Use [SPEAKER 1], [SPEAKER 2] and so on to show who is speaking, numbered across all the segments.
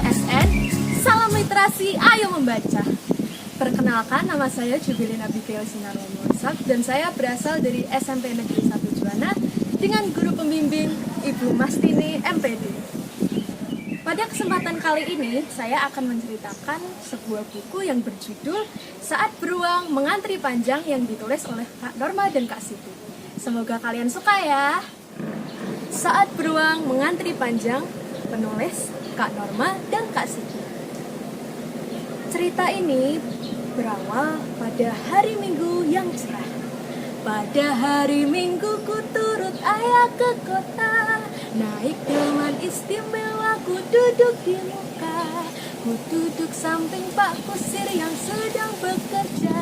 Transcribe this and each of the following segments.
[SPEAKER 1] LSN, salam literasi, ayo membaca. Perkenalkan, nama saya Jubilin Abigail Sinarwono dan saya berasal dari SMP Negeri 1 Juwana dengan guru pembimbing Ibu Mastini MPD. Pada kesempatan kali ini, saya akan menceritakan sebuah buku yang berjudul Saat Beruang Mengantri Panjang yang ditulis oleh Kak Norma dan Kak Siti. Semoga kalian suka ya. Saat Beruang Mengantri Panjang, penulis Kak Norma dan Kak Siti. Cerita ini berawal pada hari Minggu yang cerah. Pada hari Minggu ku turut ayah ke kota, naik delman istimewa ku duduk di muka. Ku duduk samping Pak Kusir yang sedang bekerja,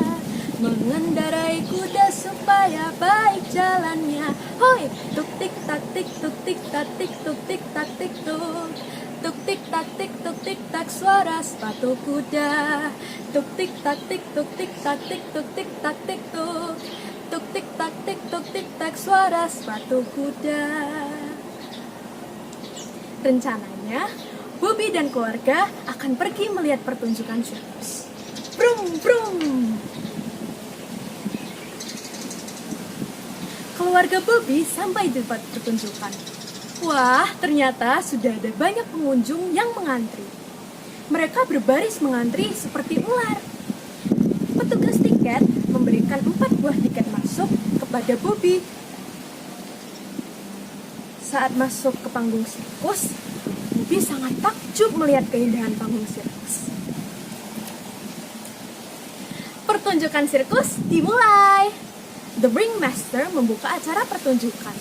[SPEAKER 1] mengendarai kuda supaya baik jalannya. Hoi, tuk tik tak tik tuk tik tak tik tuk tik tak tik tuk. Tuk tik tak tik tuk tik tak suara sepatu kuda. Tuk tik tak tik tuk tik tak tik tuk tik tak tik tuk. Tuk tik tak tik tuk tik tak suara sepatu kuda. Rencananya Bobi dan keluarga akan pergi melihat pertunjukan sirkus. Brum brum. Keluarga Bobi sampai di tempat pertunjukan. Wah, ternyata sudah ada banyak pengunjung yang mengantri. Mereka berbaris mengantri seperti ular. Petugas tiket memberikan 4 buah tiket masuk kepada Bobi. Saat masuk ke panggung sirkus, Bobi sangat takjub melihat keindahan panggung sirkus. Pertunjukan sirkus dimulai. The Ringmaster membuka acara pertunjukan.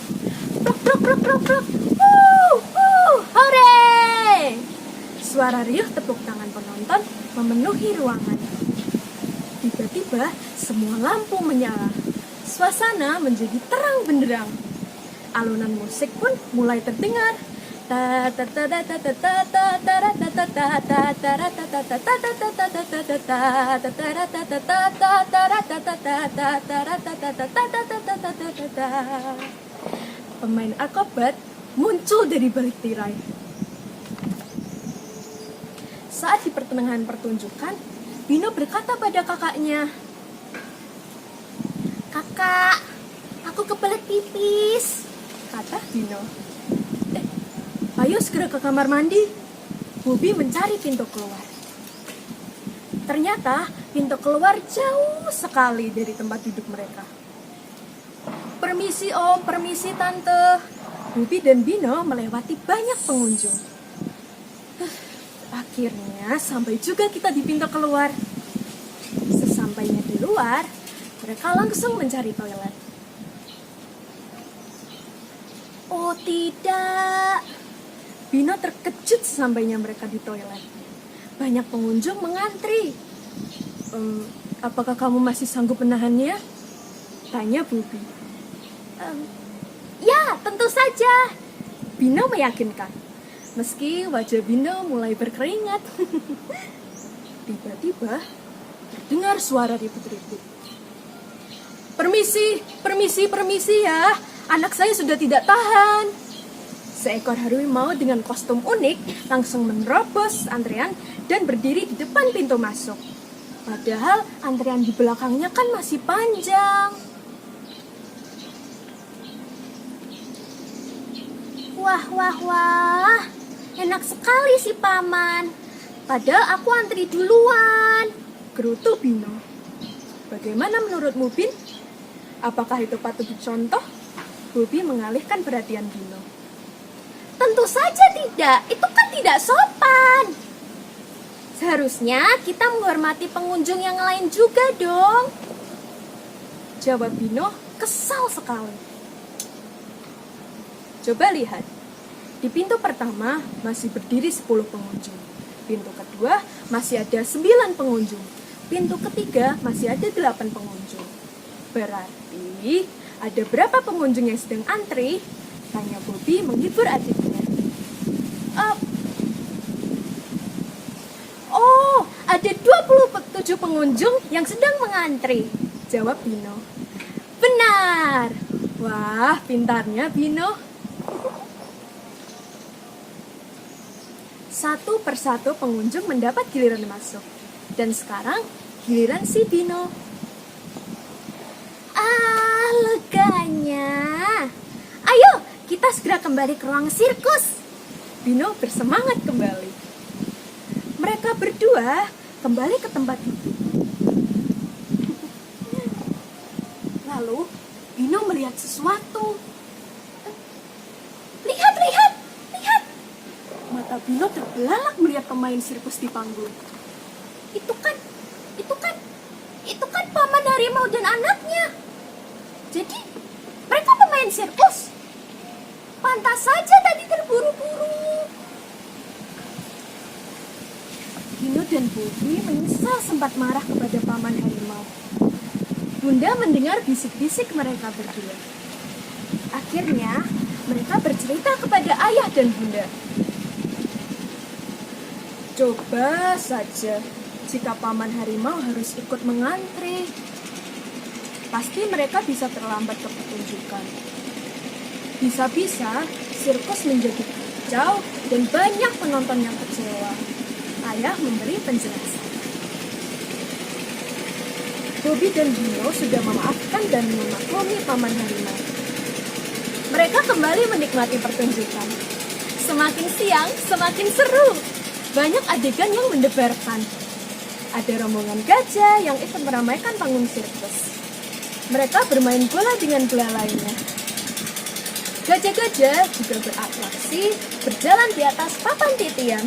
[SPEAKER 1] Prok prok prok prok prok. Hore! Suara riuh tepuk tangan penonton memenuhi ruangan. Tiba-tiba semua lampu menyala. Suasana menjadi terang benderang. Alunan musik pun mulai terdengar. Pemain akrobat muncul dari balik tirai. Saat di pertengahan pertunjukan, Bino berkata pada kakaknya, "Kakak, aku kebelet pipis," kata Bino. "Ayo segera ke kamar mandi." Bobi mencari pintu keluar. Ternyata pintu keluar jauh sekali dari tempat duduk mereka. "Permisi om, permisi tante." Bobi dan Bino melewati banyak pengunjung. Akhirnya sampai juga kita di pintu keluar. Sesampainya di luar, mereka langsung mencari toilet. Oh tidak, Bino terkejut sesampainya mereka di toilet. Banyak pengunjung mengantri. Apakah kamu masih sanggup menahannya? Tanya Bobi. Ya, tentu saja, Bino meyakinkan. Meski wajah Bino mulai berkeringat. Tiba-tiba terdengar suara ribut-ribut. Permisi, permisi, permisi ya. Anak saya sudah tidak tahan." Seekor harimau dengan kostum unik langsung menerobos antrean dan berdiri di depan pintu masuk. Padahal antrean di belakangnya kan masih panjang. Wah, wah, wah. Enak sekali si paman. Padahal aku antri duluan, gerutu Bino. Bagaimana menurutmu, Bin? Apakah itu patut dicontoh? Bobi mengalihkan perhatian Bino. Tentu saja tidak, itu kan tidak sopan. Seharusnya kita menghormati pengunjung yang lain juga dong, jawab Bino kesal sekali. Coba lihat, di pintu pertama masih berdiri 10 pengunjung. Pintu kedua masih ada 9 pengunjung. Pintu ketiga masih ada 8 pengunjung. Berarti ada berapa pengunjung yang sedang antri? Tanya Bobi menghibur adiknya. Oh, ada 27 pengunjung yang sedang mengantri, jawab Bino. Benar. Wah, pintarnya Bino. Satu persatu pengunjung mendapat giliran masuk. Dan sekarang giliran si Bino. Ah, leganya. Ayo, kita segera kembali ke ruang sirkus. Bino bersemangat kembali. Mereka berdua kembali ke tempat itu. Lalu, Bino melihat sesuatu. Lihat, lihat, lihat. Mata Bino terbelalak melihat pemain sirkus di panggung. Itu kan paman harimau dan anaknya. Jadi, mereka pemain sirkus. Pantas saja tadi terburu-buru. Bino dan Bobby menyesal sempat marah kepada paman harimau. Bunda mendengar bisik-bisik mereka berdua. Akhirnya, mereka bercerita kepada ayah dan bunda. Coba saja jika paman harimau harus ikut mengantri. Pasti mereka bisa terlambat ke pertunjukan. Bisa-bisa sirkus menjadi kacau dan banyak penonton yang kecewa. Ayah memberi penjelasan. Bobby dan Bino sudah memaafkan dan memaklumi paman harimau. Mereka kembali menikmati pertunjukan. Semakin siang, semakin seru. Banyak adegan yang mendebarkan. Ada rombongan gajah yang ikut meramaikan panggung sirkus. Mereka bermain bola dengan bola lainnya. Gajah-gajah juga beratraksi, berjalan di atas papan titian.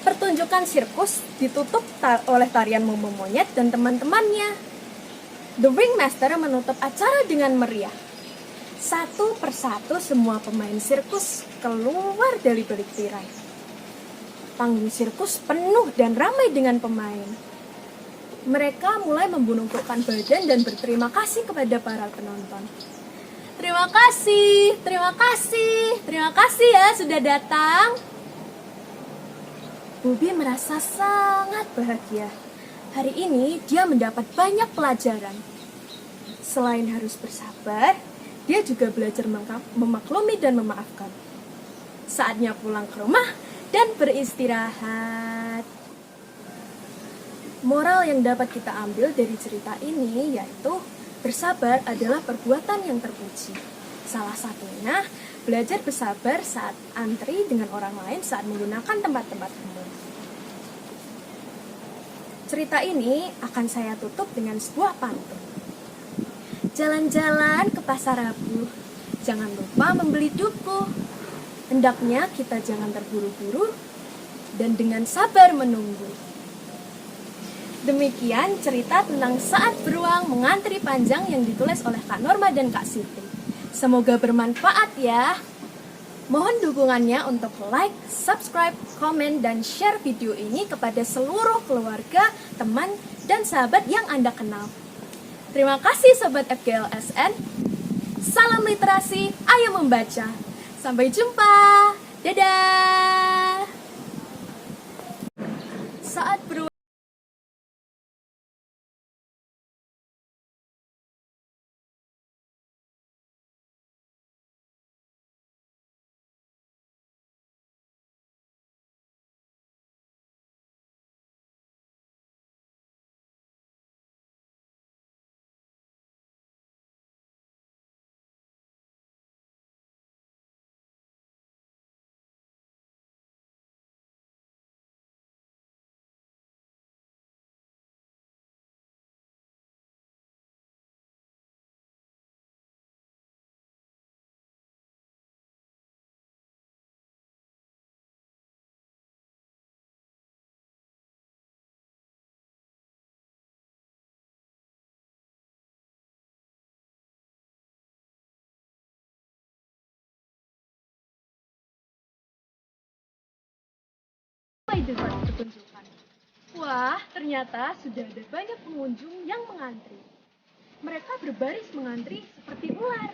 [SPEAKER 1] Pertunjukan sirkus ditutup oleh tarian Momo Monyet dan teman-temannya. The Ringmaster menutup acara dengan meriah. Satu persatu semua pemain sirkus keluar dari balik tirai. Panggung sirkus penuh dan ramai dengan pemain. Mereka mulai membungkukkan badan dan berterima kasih kepada para penonton. Terima kasih, terima kasih, terima kasih ya sudah datang. Bobby merasa sangat bahagia. Hari ini dia mendapat banyak pelajaran. Selain harus bersabar, dia juga belajar memaklumi dan memaafkan. Saatnya pulang ke rumah dan beristirahat. Moral yang dapat kita ambil dari cerita ini yaitu bersabar adalah perbuatan yang terpuji. Salah satunya, belajar bersabar saat antri dengan orang lain saat menggunakan tempat-tempat umum. Cerita ini akan saya tutup dengan sebuah pantun. Jalan-jalan ke pasar Rabu, jangan lupa membeli duku. Hendaknya kita jangan terburu-buru dan dengan sabar menunggu. Demikian cerita tentang saat beruang mengantri panjang yang ditulis oleh Kak Norma dan Kak Siti. Semoga bermanfaat ya. Mohon dukungannya untuk like, subscribe, komen, dan share video ini kepada seluruh keluarga, teman, dan sahabat yang Anda kenal. Terima kasih Sobat FGLSN. Salam literasi, ayo membaca. Sampai jumpa. Dadah. Saat beruang di tempat pertunjukan. Wah, ternyata sudah ada banyak pengunjung yang mengantri. Mereka berbaris mengantri seperti ular.